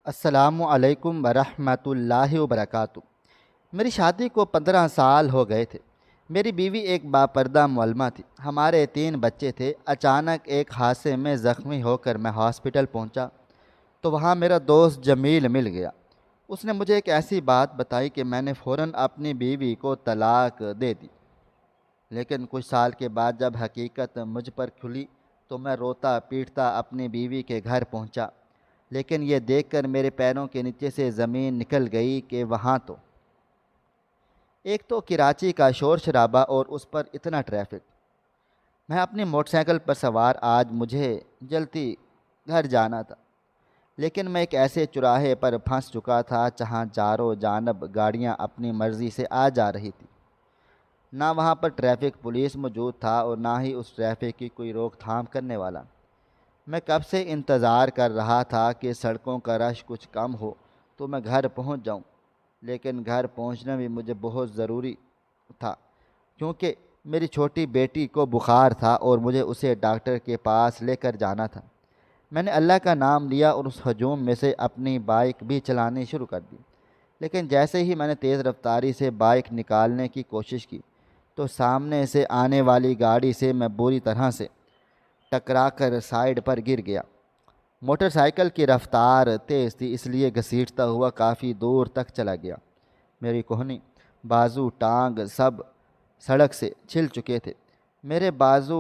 السلام علیکم ورحمۃ اللہ وبرکاتہ۔ میری شادی کو 15 سال ہو گئے تھے۔ میری بیوی ایک باپردہ معلمہ تھی۔ ہمارے 3 بچے تھے۔ اچانک ایک حادثے میں زخمی ہو کر میں ہاسپٹل پہنچا تو وہاں میرا دوست جمیل مل گیا۔ اس نے مجھے ایک ایسی بات بتائی کہ میں نے فوراً اپنی بیوی کو طلاق دے دی۔ لیکن کچھ سال کے بعد جب حقیقت مجھ پر کھلی تو میں روتا پیٹتا اپنی بیوی کے گھر پہنچا، لیکن یہ دیکھ کر میرے پیروں کے نیچے سے زمین نکل گئی کہ وہاں تو ایک تو کراچی کا شور شرابہ اور اس پر اتنا ٹریفک۔ میں اپنی موٹر سائیکل پر سوار، آج مجھے جلدی گھر جانا تھا، لیکن میں ایک ایسے چوراہے پر پھنس چکا تھا جہاں چاروں جانب گاڑیاں اپنی مرضی سے آ جا رہی تھی۔ نہ وہاں پر ٹریفک پولیس موجود تھا اور نہ ہی اس ٹریفک کی کوئی روک تھام کرنے والا۔ میں کب سے انتظار کر رہا تھا کہ سڑکوں کا رش کچھ کم ہو تو میں گھر پہنچ جاؤں، لیکن گھر پہنچنا بھی مجھے بہت ضروری تھا کیونکہ میری چھوٹی بیٹی کو بخار تھا اور مجھے اسے ڈاکٹر کے پاس لے کر جانا تھا۔ میں نے اللہ کا نام لیا اور اس ہجوم میں سے اپنی بائک بھی چلانی شروع کر دی، لیکن جیسے ہی میں نے تیز رفتاری سے بائک نکالنے کی کوشش کی تو سامنے سے آنے والی گاڑی سے میں بری طرح سے ٹکرا کر سائیڈ پر گر گیا۔ موٹر سائیکل کی رفتار تیز تھی، اس لیے گھسیٹتا ہوا کافی دور تک چلا گیا۔ میری کہنی، بازو، ٹانگ سب سڑک سے چھل چکے تھے۔ میرے بازو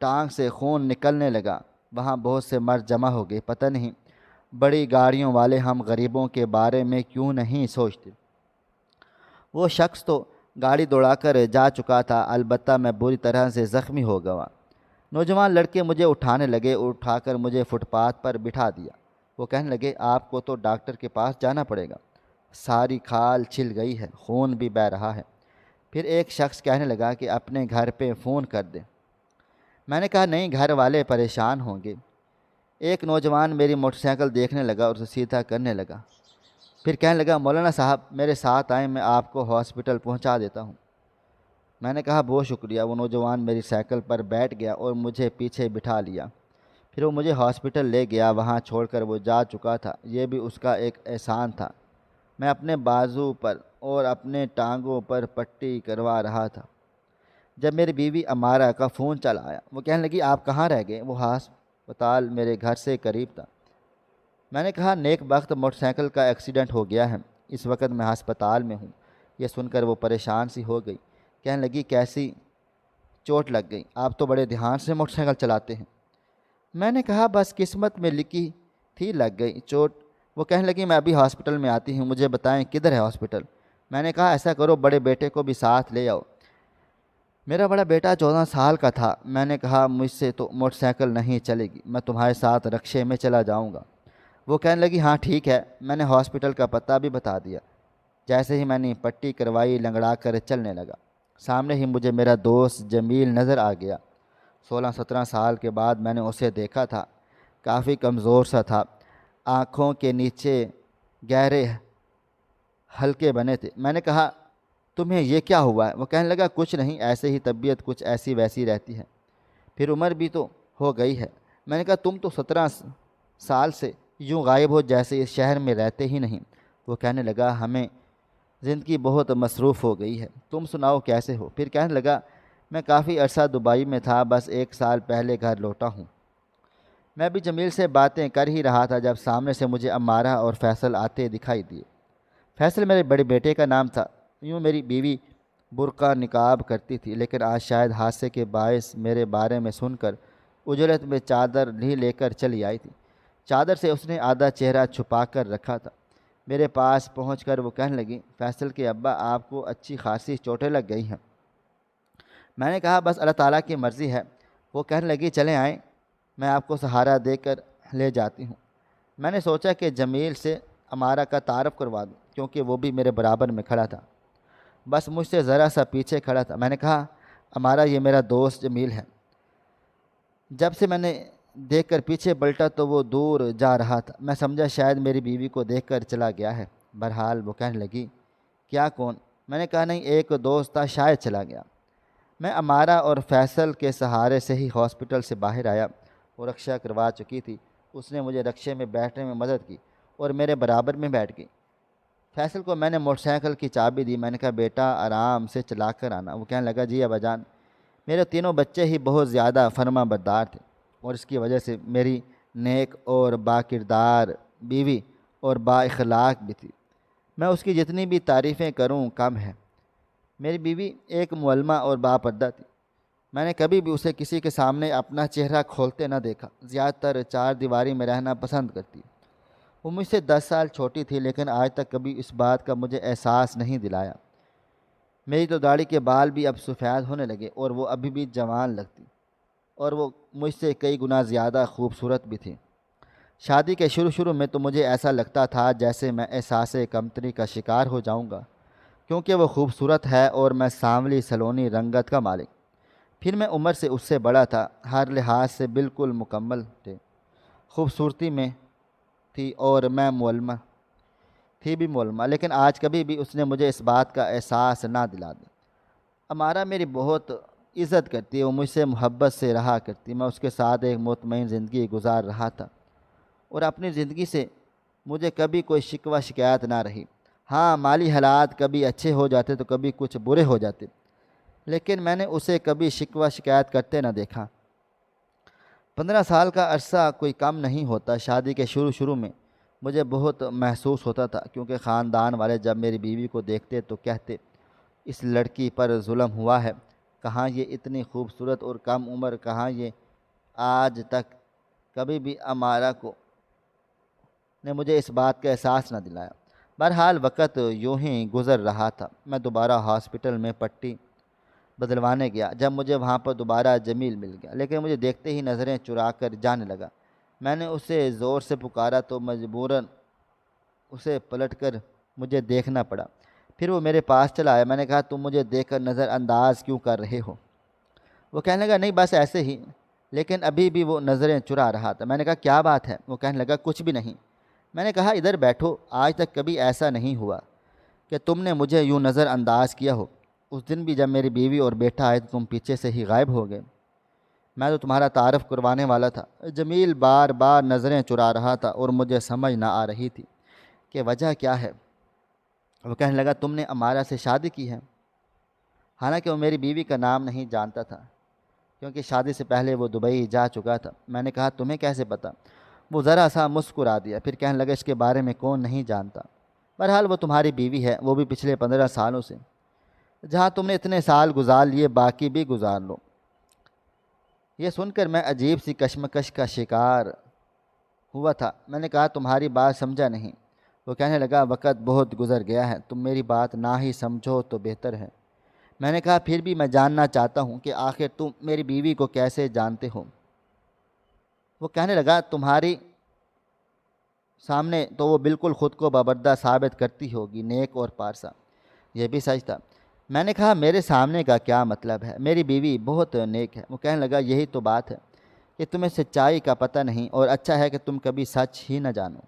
ٹانگ سے خون نکلنے لگا۔ وہاں بہت سے مرد جمع ہو گئے۔ پتہ نہیں بڑی گاڑیوں والے ہم غریبوں کے بارے میں کیوں نہیں سوچتے۔ وہ شخص تو گاڑی دوڑا کر جا چکا تھا، البتہ میں بری طرح سے زخمی ہو گیا۔ نوجوان لڑکے مجھے اٹھانے لگے، اٹھا کر مجھے فٹ پاتھ پر بٹھا دیا۔ وہ کہنے لگے، آپ کو تو ڈاکٹر کے پاس جانا پڑے گا، ساری کھال چھل گئی ہے، خون بھی بہہ رہا ہے۔ پھر ایک شخص کہنے لگا کہ اپنے گھر پہ فون کر دیں۔ میں نے کہا نہیں، گھر والے پریشان ہوں گے۔ ایک نوجوان میری موٹر سائیکل دیکھنے لگا اور اسے سیدھا کرنے لگا۔ پھر کہنے لگا، مولانا صاحب میرے ساتھ آئیں، میں آپ کو ہاسپٹل پہنچا دیتا ہوں۔ میں نے کہا بہت شکریہ۔ وہ نوجوان میری سائیکل پر بیٹھ گیا اور مجھے پیچھے بٹھا لیا۔ پھر وہ مجھے ہاسپٹل لے گیا، وہاں چھوڑ کر وہ جا چکا تھا۔ یہ بھی اس کا ایک احسان تھا۔ میں اپنے بازو پر اور اپنے ٹانگوں پر پٹی کروا رہا تھا جب میری بیوی امارہ کا فون چل آیا۔ وہ کہنے لگی، آپ کہاں رہ گئے؟ وہ ہسپتال میرے گھر سے قریب تھا۔ میں نے کہا نیک بخت موٹر سائیکل کا ایکسیڈنٹ ہو گیا ہے، اس وقت میں ہسپتال میں ہوں۔ یہ سن کر وہ پریشان سی ہو گئی۔ کہنے لگی، کیسی چوٹ لگ گئی؟ آپ تو بڑے دھیان سے موٹر سائیکل چلاتے ہیں۔ میں نے کہا بس قسمت میں لکھی تھی، لگ گئی چوٹ۔ وہ کہنے لگی، میں ابھی ہاسپٹل میں آتی ہوں، مجھے بتائیں کدھر ہے ہاسپٹل؟ میں نے کہا ایسا کرو، بڑے بیٹے کو بھی ساتھ لے آؤ۔ میرا بڑا بیٹا 14 سال کا تھا۔ میں نے کہا مجھ سے تو موٹر سائیکل نہیں چلے گی، میں تمہارے ساتھ رکشے میں چلا جاؤں گا۔ وہ کہنے لگی، ہاں ٹھیک ہے۔ میں نے ہاسپٹل کا پتہ بھی بتا دیا۔ جیسے ہی میں نے پٹی کروائی، لنگڑا کر چلنے لگا۔ سامنے ہی مجھے میرا دوست جمیل نظر آ گیا۔ 16-17 سال کے بعد میں نے اسے دیکھا تھا۔ کافی کمزور سا تھا، آنکھوں کے نیچے گہرے حلقے بنے تھے۔ میں نے کہا تمہیں یہ کیا ہوا ہے؟ وہ کہنے لگا کچھ نہیں، ایسے ہی طبیعت کچھ ایسی ویسی رہتی ہے، پھر عمر بھی تو ہو گئی ہے۔ میں نے کہا تم تو 17 سال سے یوں غائب ہو جیسے اس شہر میں رہتے ہی نہیں۔ وہ کہنے لگا ہمیں زندگی بہت مصروف ہو گئی ہے، تم سناؤ کیسے ہو؟ پھر کہنے لگا میں کافی عرصہ دبئی میں تھا، بس 1 سال پہلے گھر لوٹا ہوں۔ میں بھی جمیل سے باتیں کر ہی رہا تھا جب سامنے سے مجھے امارہ اور فیصل آتے دکھائی دیے۔ فیصل میرے بڑے بیٹے کا نام تھا۔ یوں میری بیوی برقع نقاب کرتی تھی، لیکن آج شاید حادثے کے باعث میرے بارے میں سن کر اجلت میں چادر بھی لے کر چلی آئی تھی۔ چادر سے اس نے آدھا چہرہ چھپا کر رکھا تھا۔ میرے پاس پہنچ کر وہ کہنے لگی، فیصل کے ابا آپ کو اچھی خاصی چوٹیں لگ گئی ہیں۔ میں نے کہا بس اللہ تعالیٰ کی مرضی ہے۔ وہ کہنے لگی چلیں آئیں، میں آپ کو سہارا دے کر لے جاتی ہوں۔ میں نے سوچا کہ جمیل سے امارہ کا تعارف کروا دوں کیونکہ وہ بھی میرے برابر میں کھڑا تھا، بس مجھ سے ذرا سا پیچھے کھڑا تھا۔ میں نے کہا امارہ یہ میرا دوست جمیل ہے۔ جب سے میں نے دیکھ کر پیچھے پلٹا تو وہ دور جا رہا تھا۔ میں سمجھا شاید میری بیوی کو دیکھ کر چلا گیا ہے۔ بہرحال وہ کہنے لگی کیا کون؟ میں نے کہا نہیں، ایک دوست تھا، شاید چلا گیا۔ میں امارہ اور فیصل کے سہارے سے ہی ہاسپٹل سے باہر آیا۔ وہ رکشہ کروا چکی تھی، اس نے مجھے رکشے میں بیٹھنے میں مدد کی اور میرے برابر میں بیٹھ گئی۔ فیصل کو میں نے موٹر سائیکل کی چابی دی۔ میں نے کہا بیٹا آرام سے چلا کر آنا۔ وہ کہنے لگا جی ابا جان۔ میرے تینوں بچے ہی بہت زیادہ فرما بردار تھے اور اس کی وجہ سے میری نیک اور با کردار بیوی اور با اخلاق بھی تھی۔ میں اس کی جتنی بھی تعریفیں کروں کم ہے۔ میری بیوی ایک معلمہ اور با پردہ تھی۔ میں نے کبھی بھی اسے کسی کے سامنے اپنا چہرہ کھولتے نہ دیکھا۔ زیادہ تر چار دیواری میں رہنا پسند کرتی۔ وہ مجھ سے 10 سال چھوٹی تھی لیکن آج تک کبھی اس بات کا مجھے احساس نہیں دلایا۔ میری تو داڑھی کے بال بھی اب سفید ہونے لگے اور وہ ابھی بھی جوان لگتی اور وہ مجھ سے کئی گنا زیادہ خوبصورت بھی تھی۔ شادی کے شروع میں تو مجھے ایسا لگتا تھا جیسے میں احساس کمتری کا شکار ہو جاؤں گا، کیونکہ وہ خوبصورت ہے اور میں سانولی سلونی رنگت کا مالک۔ پھر میں عمر سے اس سے بڑا تھا، ہر لحاظ سے بالکل مکمل تھے، خوبصورتی میں تھی اور میں معلمہ، لیکن آج کبھی بھی اس نے مجھے اس بات کا احساس نہ دلا دیا۔ امارا میری بہت عزت کرتی ہے، وہ مجھ سے محبت سے رہا کرتی۔ میں اس کے ساتھ ایک مطمئن زندگی گزار رہا تھا اور اپنی زندگی سے مجھے کبھی کوئی شکوہ شکایت نہ رہی۔ ہاں مالی حالات کبھی اچھے ہو جاتے تو کبھی کچھ برے ہو جاتے، لیکن میں نے اسے کبھی شکوہ شکایت کرتے نہ دیکھا۔ 15 سال کا عرصہ کوئی کم نہیں ہوتا۔ شادی کے شروع میں مجھے بہت محسوس ہوتا تھا، کیونکہ خاندان والے جب میری بیوی کو دیکھتے تو کہتے اس لڑکی پر ظلم ہوا ہے، کہاں یہ اتنی خوبصورت اور کم عمر، کہاں یہ آج تک کبھی بھی امارا نے مجھے اس بات کا احساس نہ دلایا۔ بہرحال وقت یوں ہی گزر رہا تھا۔ میں دوبارہ ہاسپٹل میں پٹی بدلوانے گیا۔ جب مجھے وہاں پر دوبارہ جمیل مل گیا، لیکن مجھے دیکھتے ہی نظریں چرا کر جانے لگا۔ میں نے اسے زور سے پکارا تو مجبوراً اسے پلٹ کر مجھے دیکھنا پڑا۔ پھر وہ میرے پاس چلا آیا۔ میں نے کہا تم مجھے دیکھ کر نظر انداز کیوں کر رہے ہو؟ وہ کہنے لگا نہیں بس ایسے ہی، لیکن ابھی بھی وہ نظریں چرا رہا تھا۔ میں نے کہا کیا بات ہے؟ وہ کہنے لگا کچھ بھی نہیں۔ میں نے کہا ادھر بیٹھو، آج تک کبھی ایسا نہیں ہوا کہ تم نے مجھے یوں نظر انداز کیا ہو۔ اس دن بھی جب میری بیوی اور بیٹا آئے تو تم پیچھے سے ہی غائب ہو گئے۔ میں تو تمہارا تعارف کروانے والا تھا۔ جمیل بار بار نظریں چرا رہا تھا اور مجھے سمجھ نہ آ رہی تھی کہ وجہ کیا ہے۔ وہ کہنے لگا تم نے امارا سے شادی کی ہے؟ حالانکہ وہ میری بیوی کا نام نہیں جانتا تھا، کیونکہ شادی سے پہلے وہ دبئی جا چکا تھا۔ میں نے کہا تمہیں کیسے پتہ؟ وہ ذرا سا مسکرا دیا، پھر کہنے لگا اس کے بارے میں کون نہیں جانتا۔ بہرحال وہ تمہاری بیوی ہے، وہ بھی پچھلے 15 سالوں سے۔ جہاں تم نے اتنے سال گزار لیے باقی بھی گزار لو۔ یہ سن کر میں عجیب سی کشمکش کا شکار ہوا تھا۔ میں نے کہا تمہاری بات سمجھا نہیں۔ وہ کہنے لگا وقت بہت گزر گیا ہے، تم میری بات نہ ہی سمجھو تو بہتر ہے۔ میں نے کہا پھر بھی میں جاننا چاہتا ہوں کہ آخر تم میری بیوی کو کیسے جانتے ہو؟ وہ کہنے لگا تمہاری سامنے تو وہ بالکل خود کو بابردہ ثابت کرتی ہوگی، نیک اور پارسا۔ یہ بھی سچ تھا۔ میں نے کہا میرے سامنے کا کیا مطلب ہے؟ میری بیوی بہت نیک ہے۔ وہ کہنے لگا یہی تو بات ہے کہ تمہیں سچائی کا پتہ نہیں، اور اچھا ہے کہ تم کبھی سچ ہی نہ جانو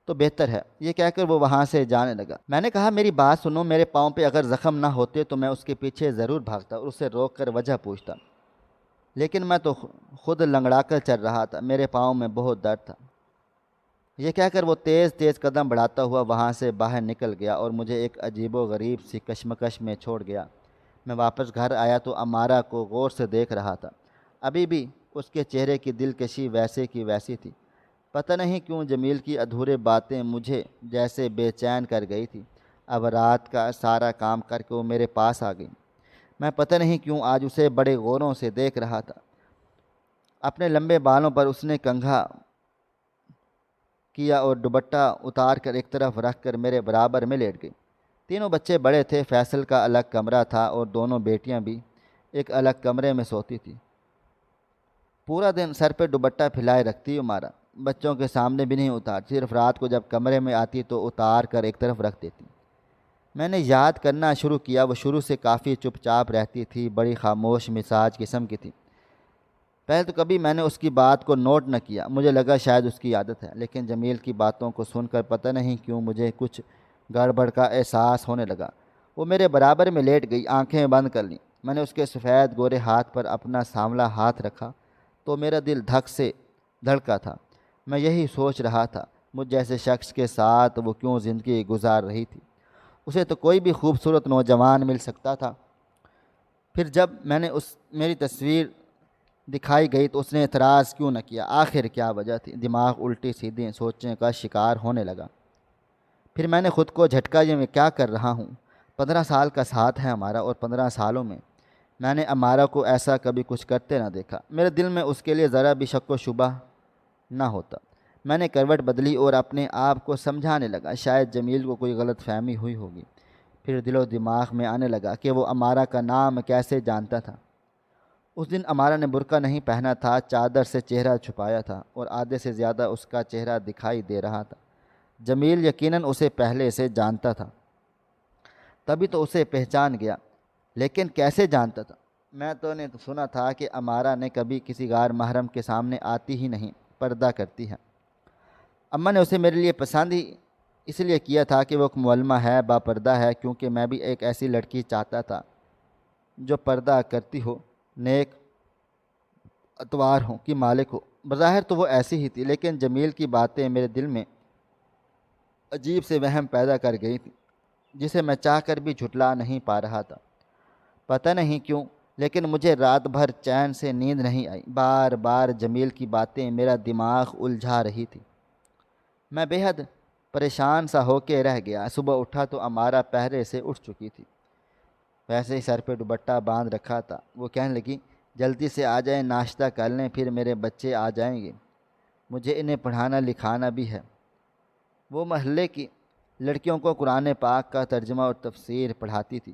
تو بہتر ہے۔ یہ کہہ کر وہ وہاں سے جانے لگا۔ میں نے کہا میری بات سنو، میرے پاؤں پہ اگر زخم نہ ہوتے تو میں اس کے پیچھے ضرور بھاگتا اور اسے روک کر وجہ پوچھتا، لیکن میں تو خود لنگڑا کر چل رہا تھا، میرے پاؤں میں بہت درد تھا۔ یہ کہہ کر وہ تیز قدم بڑھاتا ہوا وہاں سے باہر نکل گیا اور مجھے ایک عجیب و غریب سی کشمکش میں چھوڑ گیا۔ میں واپس گھر آیا تو امارا کو غور سے دیکھ رہا تھا۔ ابھی بھی اس کے چہرے کی دلکشی ویسے کی ویسی تھی۔ پتہ نہیں کیوں جمیل کی ادھورے باتیں مجھے جیسے بے چین کر گئی تھی۔ اب رات کا سارا کام کر کے وہ میرے پاس آ گئی۔ میں پتہ نہیں کیوں آج اسے بڑے غوروں سے دیکھ رہا تھا۔ اپنے لمبے بالوں پر اس نے کنگھا کیا اور دوپٹہ اتار کر ایک طرف رکھ کر میرے برابر میں لیٹ گئی۔ تینوں بچے بڑے تھے، فیصل کا الگ کمرہ تھا اور دونوں بیٹیاں بھی ایک الگ کمرے میں سوتی تھی۔ پورا دن سر پہ دوپٹہ پھیلائے رکھتی امارا، بچوں کے سامنے بھی نہیں اتارتی، صرف رات کو جب کمرے میں آتی تو اتار کر ایک طرف رکھ دیتی۔ میں نے یاد کرنا شروع کیا، وہ شروع سے کافی چپ چاپ رہتی تھی، بڑی خاموش مزاج قسم کی تھی۔ پہلے تو کبھی میں نے اس کی بات کو نوٹ نہ کیا، مجھے لگا شاید اس کی عادت ہے، لیکن جمیل کی باتوں کو سن کر پتہ نہیں کیوں مجھے کچھ گڑبڑ کا احساس ہونے لگا۔ وہ میرے برابر میں لیٹ گئی، آنکھیں بند کر لیں۔ میں نے اس کے سفید گورے ہاتھ پر اپنا سانولا ہاتھ رکھا تو میرا دل دھک سے دھڑکا تھا۔ میں یہی سوچ رہا تھا مجھ جیسے شخص کے ساتھ وہ کیوں زندگی گزار رہی تھی؟ اسے تو کوئی بھی خوبصورت نوجوان مل سکتا تھا۔ پھر جب میں نے میری تصویر دکھائی گئی تو اس نے اعتراض کیوں نہ کیا؟ آخر کیا وجہ تھی؟ دماغ الٹی سیدھی سوچنے کا شکار ہونے لگا۔ پھر میں نے خود کو جھٹکا، یہ میں کیا کر رہا ہوں؟ 15 سال کا ساتھ ہے ہمارا، اور 15 سالوں میں میں نے امارہ کو ایسا کبھی کچھ کرتے نہ دیکھا۔ میرے دل میں اس کے لیے ذرا بھی شک و شبہ نہ ہوتا۔ میں نے کروٹ بدلی اور اپنے آپ کو سمجھانے لگا شاید جمیل کو کوئی غلط فہمی ہوئی ہوگی۔ پھر دل و دماغ میں آنے لگا کہ وہ امارہ کا نام کیسے جانتا تھا۔ اس دن امارہ نے برقع نہیں پہنا تھا، چادر سے چہرہ چھپایا تھا، اور آدھے سے زیادہ اس کا چہرہ دکھائی دے رہا تھا۔ جمیل یقیناً اسے پہلے سے جانتا تھا، تبھی تو اسے پہچان گیا، لیکن کیسے جانتا تھا؟ میں تو نے سنا تھا کہ امارہ نے کبھی کسی غیر محرم کے سامنے آتی ہی نہیں، پردہ کرتی ہے۔ اماں نے اسے میرے لیے پسند ہی اس لیے کیا تھا کہ وہ ایک معلمہ ہے، با پردہ ہے، کیونکہ میں بھی ایک ایسی لڑکی چاہتا تھا جو پردہ کرتی ہو، نیک اتوار ہوں کی مالک ہو۔ بظاہر تو وہ ایسی ہی تھی، لیکن جمیل کی باتیں میرے دل میں عجیب سے وہم پیدا کر گئی تھی، جسے میں چاہ کر بھی جھٹلا نہیں پا رہا تھا۔ پتہ نہیں کیوں، لیکن مجھے رات بھر چین سے نیند نہیں آئی۔ بار بار جمیل کی باتیں میرا دماغ الجھا رہی تھی۔ میں بے حد پریشان سا ہو کے رہ گیا۔ صبح اٹھا تو امارہ پہرے سے اٹھ چکی تھی، ویسے ہی سر پہ دوپٹہ باندھ رکھا تھا۔ وہ کہنے لگی جلدی سے آ جائیں، ناشتہ کر لیں، پھر میرے بچے آ جائیں گے، مجھے انہیں پڑھانا لکھانا بھی ہے۔ وہ محلے کی لڑکیوں کو قرآن پاک کا ترجمہ اور تفسیر پڑھاتی تھی،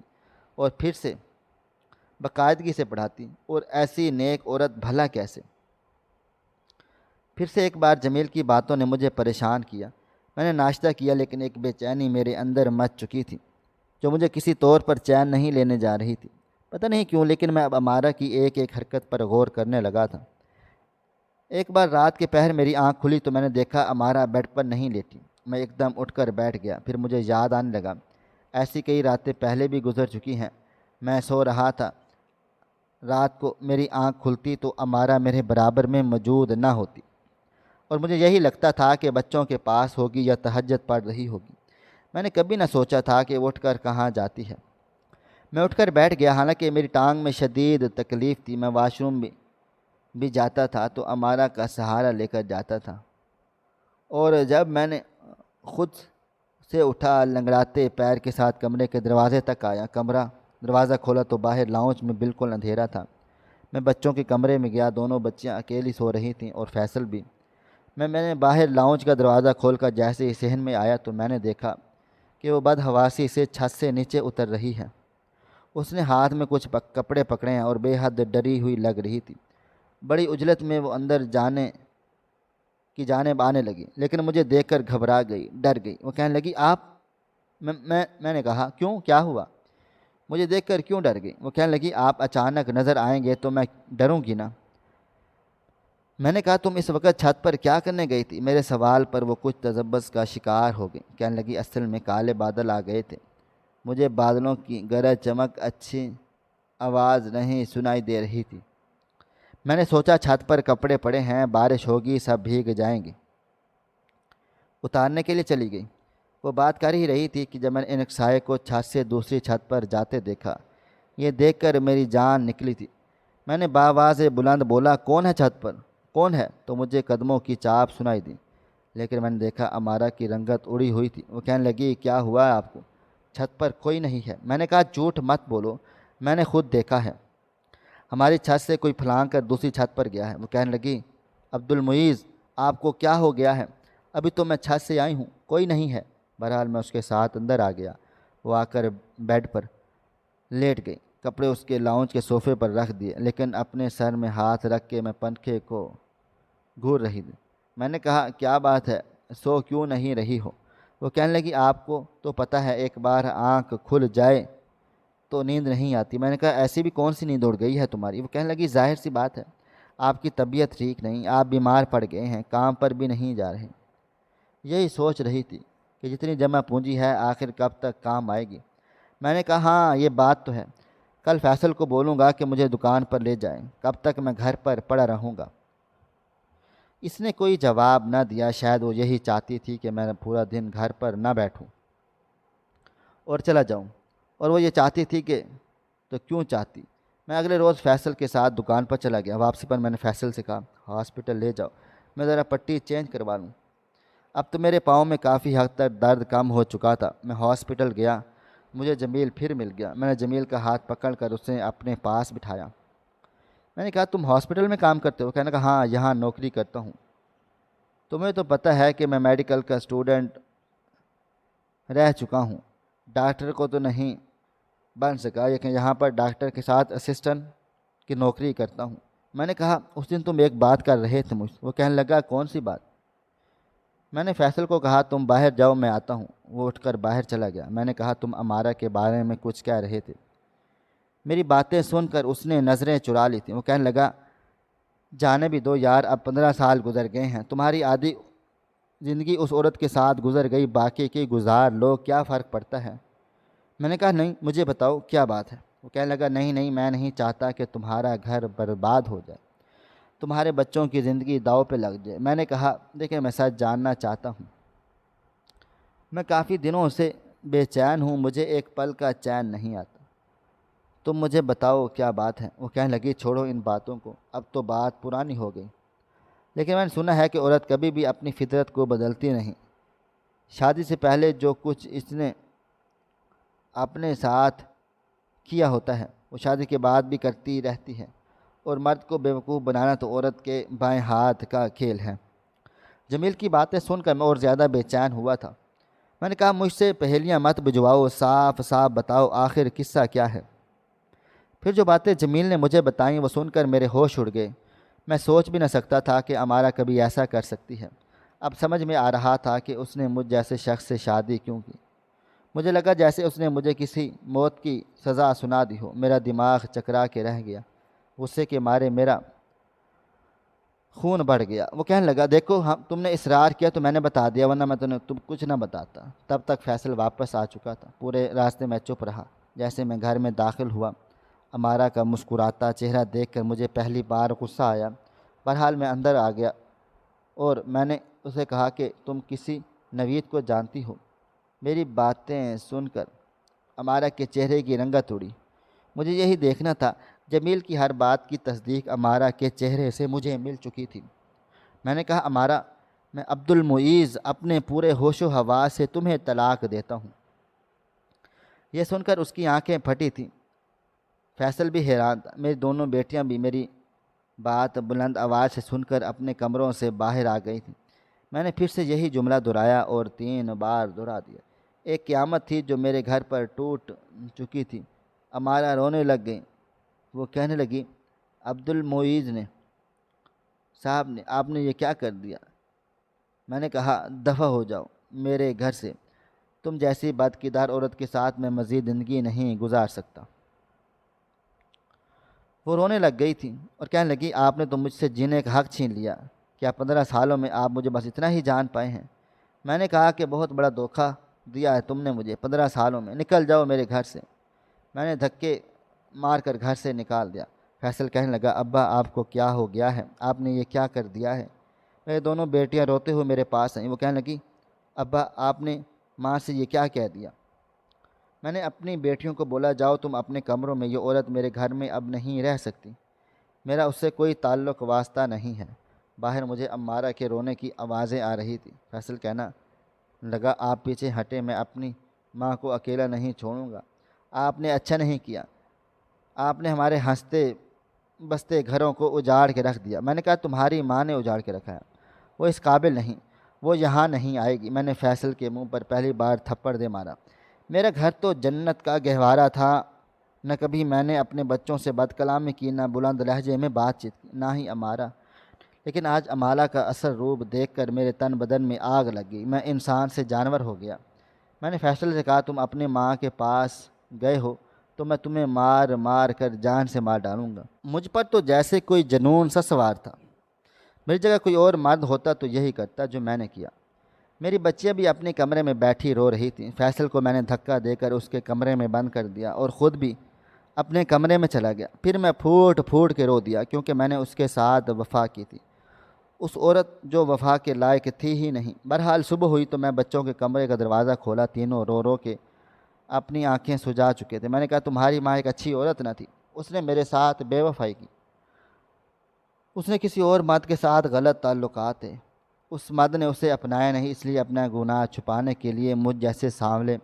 اور پھر سے باقاعدگی سے پڑھاتی، اور ایسی نیک عورت بھلا کیسے؟ پھر سے ایک بار جمیل کی باتوں نے مجھے پریشان کیا۔ میں نے ناشتہ کیا، لیکن ایک بے چینی میرے اندر مچ چکی تھی جو مجھے کسی طور پر چین نہیں لینے جا رہی تھی۔ پتہ نہیں کیوں، لیکن میں اب امارہ کی ایک ایک حرکت پر غور کرنے لگا تھا۔ ایک بار رات کے پہر میری آنکھ کھلی تو میں نے دیکھا امارہ بیڈ پر نہیں لیٹی۔ میں ایک دم اٹھ کر بیٹھ گیا۔ پھر مجھے یاد آنے لگا ایسی کئی راتیں پہلے بھی گزر چکی ہیں۔ میں سو رہا تھا، رات کو میری آنکھ کھلتی تو امارہ میرے برابر میں موجود نہ ہوتی، اور مجھے یہی لگتا تھا کہ بچوں کے پاس ہوگی یا تہجد پڑھ رہی ہوگی۔ میں نے کبھی نہ سوچا تھا کہ وہ اٹھ کر کہاں جاتی ہے۔ میں اٹھ کر بیٹھ گیا، حالانکہ میری ٹانگ میں شدید تکلیف تھی۔ میں واش روم بھی جاتا تھا تو امارہ کا سہارا لے کر جاتا تھا، اور جب میں نے خود سے اٹھا، لنگڑاتے پیر کے ساتھ کمرے کے دروازے تک آیا، دروازہ کھولا تو باہر لاؤنج میں بالکل اندھیرا تھا۔ میں بچوں کے کمرے میں گیا، دونوں بچیاں اکیلی سو رہی تھیں، اور فیصل بھی۔ میں نے باہر لاؤنج کا دروازہ کھول کر جیسے ہی صحن میں آیا تو میں نے دیکھا کہ وہ بدحواسی سے چھت سے نیچے اتر رہی ہے۔ اس نے ہاتھ میں کچھ کپڑے پکڑے ہیں اور بے حد ڈری ہوئی لگ رہی تھی۔ بڑی عجلت میں وہ اندر جانے کی جانب آنے لگی، لیکن مجھے دیکھ کر گھبرا گئی، ڈر گئی۔ وہ کہنے لگی آپ؟ میں نے کہا کیوں، کیا ہوا؟ مجھے دیکھ کر کیوں ڈر گئی؟ وہ کہنے لگی آپ اچانک نظر آئیں گے تو میں ڈروں گی نا۔ میں نے کہا تم اس وقت چھت پر کیا کرنے گئی تھی؟ میرے سوال پر وہ کچھ تذبذب کا شکار ہو گئی۔ کہنے لگی اصل میں کالے بادل آ گئے تھے، مجھے بادلوں کی گرج چمک اچھی آواز نہیں سنائی دے رہی تھی۔ میں نے سوچا چھت پر کپڑے پڑے ہیں، بارش ہوگی، سب بھیگ جائیں گے، اتارنے کے لیے چلی گئی۔ وہ بات کر ہی رہی تھی کہ جب میں نے ایک سائے کو چھت سے دوسری چھت پر جاتے دیکھا۔ یہ دیکھ کر میری جان نکلی تھی۔ میں نے بآواز بلند بولا کون ہے چھت پر، کون ہے؟ تو مجھے قدموں کی چاپ سنائی دی، لیکن میں نے دیکھا امارہ کی رنگت اڑی ہوئی تھی۔ وہ کہنے لگی کیا ہوا ہے آپ کو؟ چھت پر کوئی نہیں ہے۔ میں نے کہا جھوٹ مت بولو، میں نے خود دیکھا ہے، ہماری چھت سے کوئی پھلانگ کر دوسری چھت پر گیا ہے۔ وہ کہنے لگی عبد المعیز آپ کو کیا ہو گیا ہے؟ ابھی تو میں چھت سے آئی ہوں، کوئی نہیں ہے۔ بہرحال میں اس کے ساتھ اندر آ گیا۔ وہ آ کر بیڈ پر لیٹ گئی، کپڑے اس کے لاؤنج کے صوفے پر رکھ دیے، لیکن اپنے سر میں ہاتھ رکھ کے میں پنکھے کو گھور رہی تھی۔ میں نے کہا کیا بات ہے، سو کیوں نہیں رہی ہو؟ وہ کہنے لگی آپ کو تو پتہ ہے ایک بار آنکھ کھل جائے تو نیند نہیں آتی۔ میں نے کہا ایسی بھی کون سی نیند اڑ گئی ہے تمہاری؟ وہ کہنے لگی ظاہر سی بات ہے، آپ کی طبیعت ٹھیک نہیں، آپ بیمار پڑ گئے ہیں، کام پر بھی نہیں جا رہے۔ یہی سوچ رہی تھی کہ جتنی جمع پونجی ہے آخر کب تک کام آئے گی۔ میں نے کہا ہاں یہ بات تو ہے، کل فیصل کو بولوں گا کہ مجھے دکان پر لے جائیں، کب تک میں گھر پر پڑا رہوں گا؟ اس نے کوئی جواب نہ دیا، شاید وہ یہی چاہتی تھی کہ میں پورا دن گھر پر نہ بیٹھوں اور چلا جاؤں، اور وہ یہ چاہتی تھی کہ تو کیوں چاہتی۔ میں اگلے روز فیصل کے ساتھ دکان پر چلا گیا۔ واپسی پر میں نے فیصل سے کہا ہاسپٹل لے جاؤ، میں ذرا پٹی چینج کروا لوں۔ اب تو میرے پاؤں میں کافی حد تک درد کم ہو چکا تھا۔ میں ہاسپٹل گیا، مجھے جمیل پھر مل گیا۔ میں نے جمیل کا ہاتھ پکڑ کر اسے اپنے پاس بٹھایا۔ میں نے کہا تم ہاسپٹل میں کام کرتے ہو؟ کہنے کا ہاں، یہاں نوکری کرتا ہوں۔ تمہیں تو پتہ ہے کہ میں میڈیکل کا اسٹوڈنٹ رہ چکا ہوں، ڈاکٹر کو تو نہیں بن سکا، لیکن یہاں پر ڈاکٹر کے ساتھ اسسٹنٹ کی نوکری کرتا ہوں۔ میں نے کہا اس دن تم ایک بات کر رہے تھے مجھ سے۔ وہ کہنے لگا کون سی بات؟ میں نے فیصل کو کہا تم باہر جاؤ، میں آتا ہوں۔ وہ اٹھ کر باہر چلا گیا۔ میں نے کہا تم امارہ کے بارے میں کچھ کہہ رہے تھے۔ میری باتیں سن کر اس نے نظریں چرا لی تھیں۔ وہ کہنے لگا جانے بھی دو یار، اب 15 سال گزر گئے ہیں، تمہاری آدھی زندگی اس عورت کے ساتھ گزر گئی، باقی کی گزار لو، کیا فرق پڑتا ہے؟ میں نے کہا نہیں، مجھے بتاؤ کیا بات ہے؟ وہ کہنے لگا نہیں، میں نہیں چاہتا کہ تمہارا گھر برباد ہو جائے، تمہارے بچوں کی زندگی داؤ پہ لگ جائے۔ میں نے کہا دیکھیں میں سچ جاننا چاہتا ہوں، میں کافی دنوں سے بے چین ہوں، مجھے ایک پل کا چین نہیں آتا، تم مجھے بتاؤ کیا بات ہے؟ وہ کہنے لگی چھوڑو ان باتوں کو، اب تو بات پرانی ہو گئی، لیکن میں نے سنا ہے کہ عورت کبھی بھی اپنی فطرت کو بدلتی نہیں۔ شادی سے پہلے جو کچھ اس نے اپنے ساتھ کیا ہوتا ہے وہ شادی کے بعد بھی کرتی رہتی ہے، اور مرد کو بیوقوف بنانا تو عورت کے بائیں ہاتھ کا کھیل ہے۔ جمیل کی باتیں سن کر میں اور زیادہ بے چین ہوا تھا۔ میں نے کہا مجھ سے پہیلیاں مت بجواؤ، صاف صاف بتاؤ آخر قصہ کیا ہے؟ پھر جو باتیں جمیل نے مجھے بتائیں وہ سن کر میرے ہوش اڑ گئے۔ میں سوچ بھی نہ سکتا تھا کہ امارہ کبھی ایسا کر سکتی ہے۔ اب سمجھ میں آ رہا تھا کہ اس نے مجھ جیسے شخص سے شادی کیوں کی۔ مجھے لگا جیسے اس نے مجھے کسی موت کی سزا سنا دی ہو۔ میرا دماغ چکرا کے رہ گیا، غصے کے مارے میرا خون بڑھ گیا۔ وہ کہنے لگا دیکھو تم نے اصرار کیا تو میں نے بتا دیا، ورنہ میں تم کچھ نہ بتاتا۔ تب تک فیصل واپس آ چکا تھا۔ پورے راستے میں چپ رہا۔ جیسے میں گھر میں داخل ہوا، امارہ کا مسکراتا چہرہ دیکھ کر مجھے پہلی بار غصہ آیا۔ بہرحال میں اندر آ گیا اور میں نے اسے کہا کہ تم کسی نوید کو جانتی ہو؟ میری باتیں سن کر امارہ کے چہرے کی رنگت اڑی۔ مجھے یہی دیکھنا تھا۔ جمیل کی ہر بات کی تصدیق امارہ کے چہرے سے مجھے مل چکی تھی۔ میں نے کہا امارہ، میں عبد المعیز اپنے پورے ہوش و حواس سے تمہیں طلاق دیتا ہوں۔ یہ سن کر اس کی آنکھیں پھٹی تھیں۔ فیصل بھی حیران تھا۔ میری دونوں بیٹیاں بھی میری بات بلند آواز سے سن کر اپنے کمروں سے باہر آ گئی تھیں۔ میں نے پھر سے یہی جملہ دہرایا اور 3 بار دہرا دیا۔ ایک قیامت تھی جو میرے گھر پر ٹوٹ چکی تھی۔ امارہ رونے لگ گئی۔ وہ کہنے لگی عبد المعیز صاحب نے آپ نے یہ کیا کر دیا؟ میں نے کہا دفع ہو جاؤ میرے گھر سے، تم جیسی بدکردار عورت کے ساتھ میں مزید زندگی نہیں گزار سکتا۔ وہ رونے لگ گئی تھی اور کہنے لگی آپ نے تو مجھ سے جینے کا حق چھین لیا، کیا 15 سالوں میں آپ مجھے بس اتنا ہی جان پائے ہیں؟ میں نے کہا کہ بہت بڑا دھوکہ دیا ہے تم نے مجھے 15 سالوں میں، نکل جاؤ میرے گھر سے۔ میں نے دھکے مار کر گھر سے نکال دیا۔ فیصل کہنے لگا ابا آپ کو کیا ہو گیا ہے؟ آپ نے یہ کیا کر دیا ہے؟ میرے دونوں بیٹیاں روتے ہوئے میرے پاس آئیں۔ وہ کہنے لگی ابا آپ نے ماں سے یہ کیا کہہ دیا؟ میں نے اپنی بیٹیوں کو بولا جاؤ تم اپنے کمروں میں، یہ عورت میرے گھر میں اب نہیں رہ سکتی، میرا اس سے کوئی تعلق واسطہ نہیں ہے۔ باہر مجھے امارہ کے رونے کی آوازیں آ رہی تھی۔ فیصل کہنا لگا آپ پیچھے ہٹے، میں اپنی ماں کو اکیلا نہیں چھوڑوں گا، آپ نے اچھا نہیں کیا، آپ نے ہمارے ہنستے بستے گھروں کو اجاڑ کے رکھ دیا۔ میں نے کہا تمہاری ماں نے اجاڑ کے رکھا ہے، وہ اس قابل نہیں، وہ یہاں نہیں آئے گی۔ میں نے فیصل کے منہ پر پہلی بار تھپڑ دے مارا۔ میرا گھر تو جنت کا گہوارہ تھا، نہ کبھی میں نے اپنے بچوں سے بد کلامی کی، نہ بلند لہجے میں بات چیت کی، نہ ہی امارہ، لیکن آج امارہ کا اثر روپ دیکھ کر میرے تن بدن میں آگ لگ گئی، میں انسان سے جانور ہو گیا۔ میں نے فیصل سے کہا تم اپنے ماں کے پاس گئے ہو تو میں تمہیں مار مار کر جان سے مار ڈالوں گا۔ مجھ پر تو جیسے کوئی جنون سا سوار تھا، میری جگہ کوئی اور مرد ہوتا تو یہی کرتا جو میں نے کیا۔ میری بچیاں بھی اپنے کمرے میں بیٹھی رو رہی تھیں۔ فیصل کو میں نے دھکا دے کر اس کے کمرے میں بند کر دیا اور خود بھی اپنے کمرے میں چلا گیا۔ پھر میں پھوٹ پھوٹ کے رو دیا کیونکہ میں نے اس کے ساتھ وفا کی تھی، اس عورت جو وفا کے لائق تھی ہی نہیں۔ بہرحال صبح ہوئی تو میں بچوں کے کمرے کا دروازہ کھولا، تینوں رو رو کے اپنی آنکھیں سجا چکے تھے۔ میں نے کہا تمہاری ماں ایک اچھی عورت نہ تھی، اس نے میرے ساتھ بے وفائی کی، اس نے کسی اور مرد کے ساتھ غلط تعلقات ہے، اس مرد نے اسے اپنایا نہیں، اس لیے اپنا گناہ چھپانے کے لیے مجھ جیسے سانولے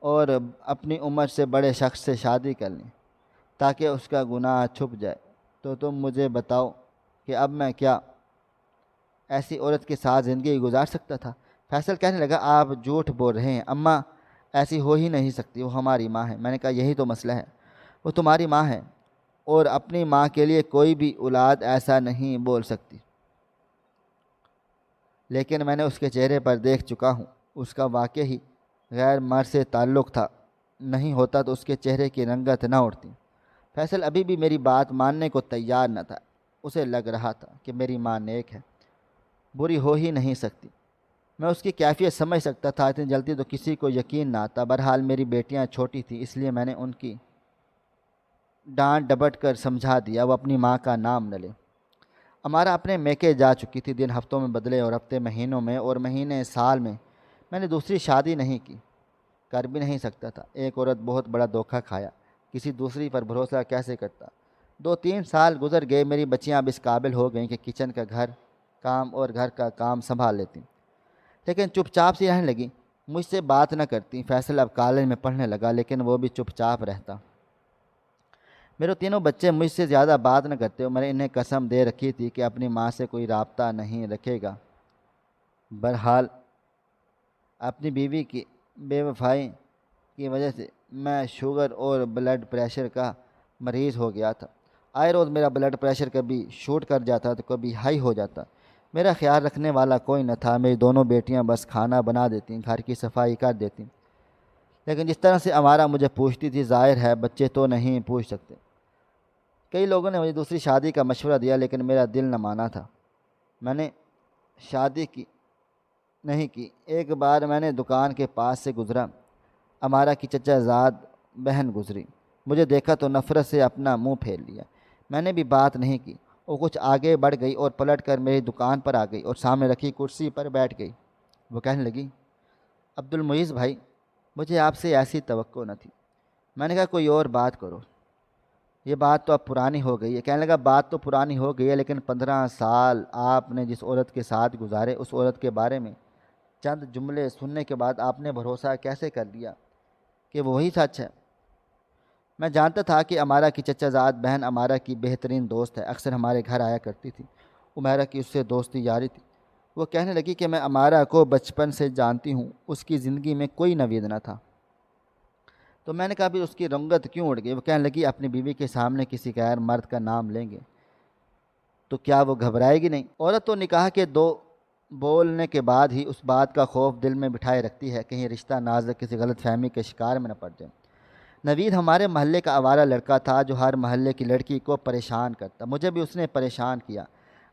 اور اپنی عمر سے بڑے شخص سے شادی کر لیں تاکہ اس کا گناہ چھپ جائے۔ تو تم مجھے بتاؤ کہ اب میں کیا ایسی عورت کے ساتھ زندگی گزار سکتا تھا؟ فیصل کہنے لگا آپ جھوٹ بول رہے ہیں، اماں ایسی ہو ہی نہیں سکتی، وہ ہماری ماں ہے۔ میں نے کہا یہی تو مسئلہ ہے، وہ تمہاری ماں ہے اور اپنی ماں کے لیے کوئی بھی اولاد ایسا نہیں بول سکتی، لیکن میں نے اس کے چہرے پر دیکھ چکا ہوں، اس کا واقعی غیر مرد سے تعلق تھا، نہیں ہوتا تو اس کے چہرے کی رنگت نہ اڑتی۔ فیصل ابھی بھی میری بات ماننے کو تیار نہ تھا، اسے لگ رہا تھا کہ میری ماں نیک ہے، بری ہو ہی نہیں سکتی۔ میں اس کی کیفیت سمجھ سکتا تھا، اتنی جلدی تو کسی کو یقین نہ آتا۔ بہرحال میری بیٹیاں چھوٹی تھیں، اس لیے میں نے ان کی ڈانٹ ڈپٹ کر سمجھا دیا وہ اپنی ماں کا نام نہ لے۔ ہمارا اپنے میکے جا چکی تھی، دن ہفتوں میں بدلے اور ہفتے مہینوں میں اور مہینے سال میں۔ میں نے دوسری شادی نہیں کی، کر بھی نہیں سکتا تھا، ایک عورت بہت بڑا دھوکہ کھایا، کسی دوسری پر بھروسہ کیسے کرتا۔ 2-3 سال گزر گئے، میری بچیاں اب اس قابل ہو گئیں کہ کچن کا گھر کام اور گھر کا کام سنبھال لیتی، لیکن چپ چاپ سی رہنے لگی، مجھ سے بات نہ کرتی۔ فیصل اب کالج میں پڑھنے لگا لیکن وہ بھی چپ چاپ رہتا۔ میرے تینوں بچے مجھ سے زیادہ بات نہ کرتے اور میں نے انہیں قسم دے رکھی تھی کہ اپنی ماں سے کوئی رابطہ نہیں رکھے گا۔ بہرحال اپنی بیوی کی بے وفائی کی وجہ سے میں شوگر اور بلڈ پریشر کا مریض ہو گیا تھا۔ آئے روز میرا بلڈ پریشر کبھی شوٹ کر جاتا تو کبھی ہائی ہو جاتا۔ میرا خیال رکھنے والا کوئی نہ تھا، میری دونوں بیٹیاں بس کھانا بنا دیتیں، گھر کی صفائی کر دیتیں، لیکن جس طرح سے ہمارا مجھے پوچھتی تھی ظاہر ہے بچے تو نہیں پوچھ سکتے۔ کئی لوگوں نے مجھے دوسری شادی کا مشورہ دیا لیکن میرا دل نہ مانا تھا، میں نے شادی نہیں کی۔ ایک بار میں نے دکان کے پاس سے گزرا، ہمارا کی چچا زاد بہن گزری، مجھے دیکھا تو نفرت سے اپنا منہ پھیر لیا۔ میں نے بھی بات نہیں کی، وہ کچھ آگے بڑھ گئی اور پلٹ کر میری دکان پر آ گئی اور سامنے رکھی کرسی پر بیٹھ گئی۔ وہ کہنے لگی عبدالمعیز بھائی، مجھے آپ سے ایسی توقع نہ تھی۔ میں نے کہا کوئی اور بات کرو، یہ بات تو اب پرانی ہو گئی ہے۔ کہنے لگا بات تو پرانی ہو گئی ہے لیکن 15 سال آپ نے جس عورت کے ساتھ گزارے اس عورت کے بارے میں چند جملے سننے کے بعد آپ نے بھروسہ کیسے کر لیا کہ وہی سچ ہے؟ میں جانتا تھا کہ امارا کی چچا زاد بہن امارا کی بہترین دوست ہے، اکثر ہمارے گھر آیا کرتی تھی، عمیرہ کی اس سے دوستی یاری تھی۔ وہ کہنے لگی کہ میں امارا کو بچپن سے جانتی ہوں، اس کی زندگی میں کوئی نوید نہ تھا۔ تو میں نے کہا پھر اس کی رنگت کیوں اڑ گئی؟ وہ کہنے لگی اپنی بیوی کے سامنے کسی غیر مرد کا نام لیں گے تو کیا وہ گھبرائے گی نہیں؟ عورت تو نکاح کے 2 بولنے کے بعد ہی اس بات کا خوف دل میں بٹھائے رکھتی ہے کہیں رشتہ نازک کسی غلط فہمی کے شکار میں نہ پڑ جائے۔ نوید ہمارے محلے کا آوارہ لڑکا تھا جو ہر محلے کی لڑکی کو پریشان کرتا، مجھے بھی اس نے پریشان کیا،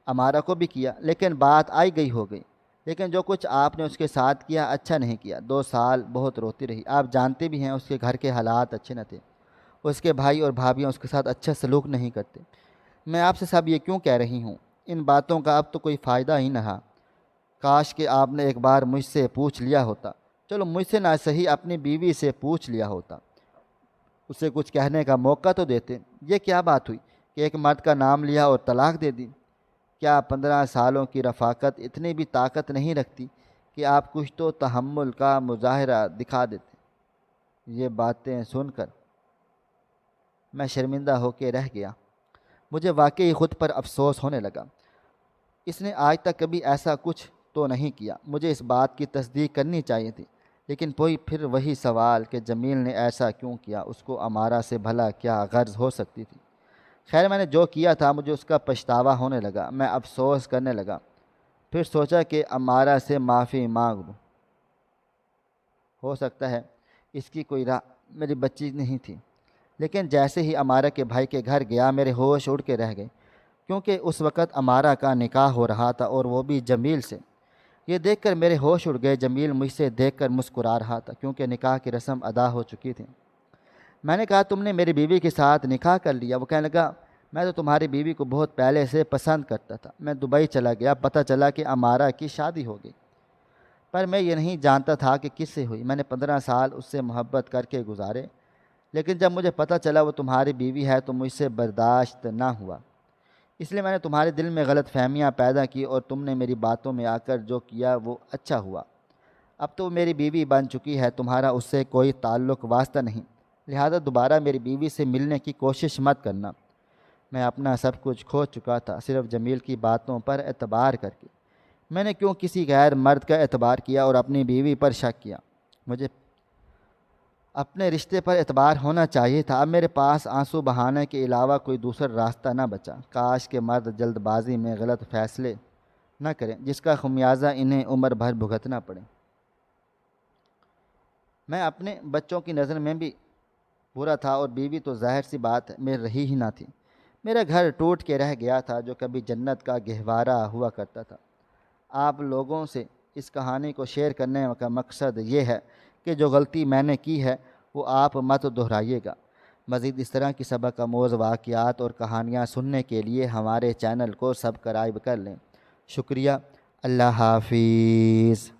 امارا کو بھی کیا، لیکن بات آئی گئی ہو گئی۔ لیکن جو کچھ آپ نے اس کے ساتھ کیا اچھا نہیں کیا، 2 سال بہت روتی رہی۔ آپ جانتے بھی ہیں اس کے گھر کے حالات اچھے نہ تھے، اس کے بھائی اور بھابیاں اس کے ساتھ اچھا سلوک نہیں کرتے۔ میں آپ سے سب یہ کیوں کہہ رہی ہوں؟ ان باتوں کا اب تو کوئی فائدہ ہی نہ رہا، کاش کہ آپ نے ایک بار مجھ سے پوچھ لیا ہوتا، چلو مجھ سے نہ صحیح اپنی بیوی سے پوچھ لیا ہوتا، اسے کچھ کہنے کا موقع تو دیتے۔ یہ کیا بات ہوئی کہ ایک مرد کا نام لیا اور طلاق دے دی؟ کیا 15 سالوں کی رفاقت اتنی بھی طاقت نہیں رکھتی کہ آپ کچھ تو تحمل کا مظاہرہ دکھا دیتے؟ یہ باتیں سن کر میں شرمندہ ہو کے رہ گیا، مجھے واقعی خود پر افسوس ہونے لگا۔ اس نے آج تک کبھی ایسا کچھ تو نہیں کیا، مجھے اس بات کی تصدیق کرنی چاہیے تھی، لیکن پھر وہی سوال کہ جمیل نے ایسا کیوں کیا، اس کو امارا سے بھلا کیا غرض ہو سکتی تھی؟ خیر میں نے جو کیا تھا مجھے اس کا پچھتاوا ہونے لگا، میں افسوس کرنے لگا، پھر سوچا کہ امارا سے معافی مانگ لوں، ہو سکتا ہے اس کی کوئی راہ میری بچی نہیں تھی۔ لیکن جیسے ہی امارا کے بھائی کے گھر گیا میرے ہوش اڑ کے رہ گئے، کیونکہ اس وقت امارا کا نکاح ہو رہا تھا اور وہ بھی جمیل سے۔ یہ دیکھ کر میرے ہوش اڑ گئے، جمیل مجھ سے دیکھ کر مسکرا رہا تھا کیونکہ نکاح کی رسم ادا ہو چکی تھی۔ میں نے کہا تم نے میری بیوی کے ساتھ نکاح کر لیا؟ وہ کہنے لگا میں تو تمہاری بیوی کو بہت پہلے سے پسند کرتا تھا۔ میں دبئی چلا گیا، پتہ چلا کہ امارہ کی شادی ہو گئی، پر میں یہ نہیں جانتا تھا کہ کس سے ہوئی۔ میں نے 15 سال اس سے محبت کر کے گزارے، لیکن جب مجھے پتہ چلا وہ تمہاری بیوی ہے تو مجھ سے برداشت نہ ہوا۔ اس لیے میں نے تمہارے دل میں غلط فہمیاں پیدا کی، اور تم نے میری باتوں میں آ کر جو کیا وہ اچھا ہوا۔ اب تو وہ میری بیوی بن چکی ہے، تمہارا اس سے کوئی تعلق واسطہ نہیں، لہذا دوبارہ میری بیوی سے ملنے کی کوشش مت کرنا۔ میں اپنا سب کچھ کھو چکا تھا صرف جمیل کی باتوں پر اعتبار کر کے۔ میں نے کیوں کسی غیر مرد کا اعتبار کیا اور اپنی بیوی پر شک کیا؟ مجھے اپنے رشتے پر اعتبار ہونا چاہیے تھا۔ اب میرے پاس آنسو بہانے کے علاوہ کوئی دوسرا راستہ نہ بچا۔ کاش کہ مرد جلد بازی میں غلط فیصلے نہ کریں جس کا خمیازہ انہیں عمر بھر بھگتنا پڑے۔ میں اپنے بچوں کی نظر میں بھی برا تھا، اور بیوی تو ظاہر سی بات ہے میری رہی ہی نہ تھی۔ میرا گھر ٹوٹ کے رہ گیا تھا جو کبھی جنت کا گہوارہ ہوا کرتا تھا۔ آپ لوگوں سے اس کہانی کو شیئر کرنے کا مقصد یہ ہے کہ جو غلطی میں نے کی ہے وہ آپ مت دہرائیے گا۔ مزید اس طرح کی سبق آموز واقعات اور کہانیاں سننے کے لیے ہمارے چینل کو سبسکرائب کر لیں۔ شکریہ۔ اللہ حافظ۔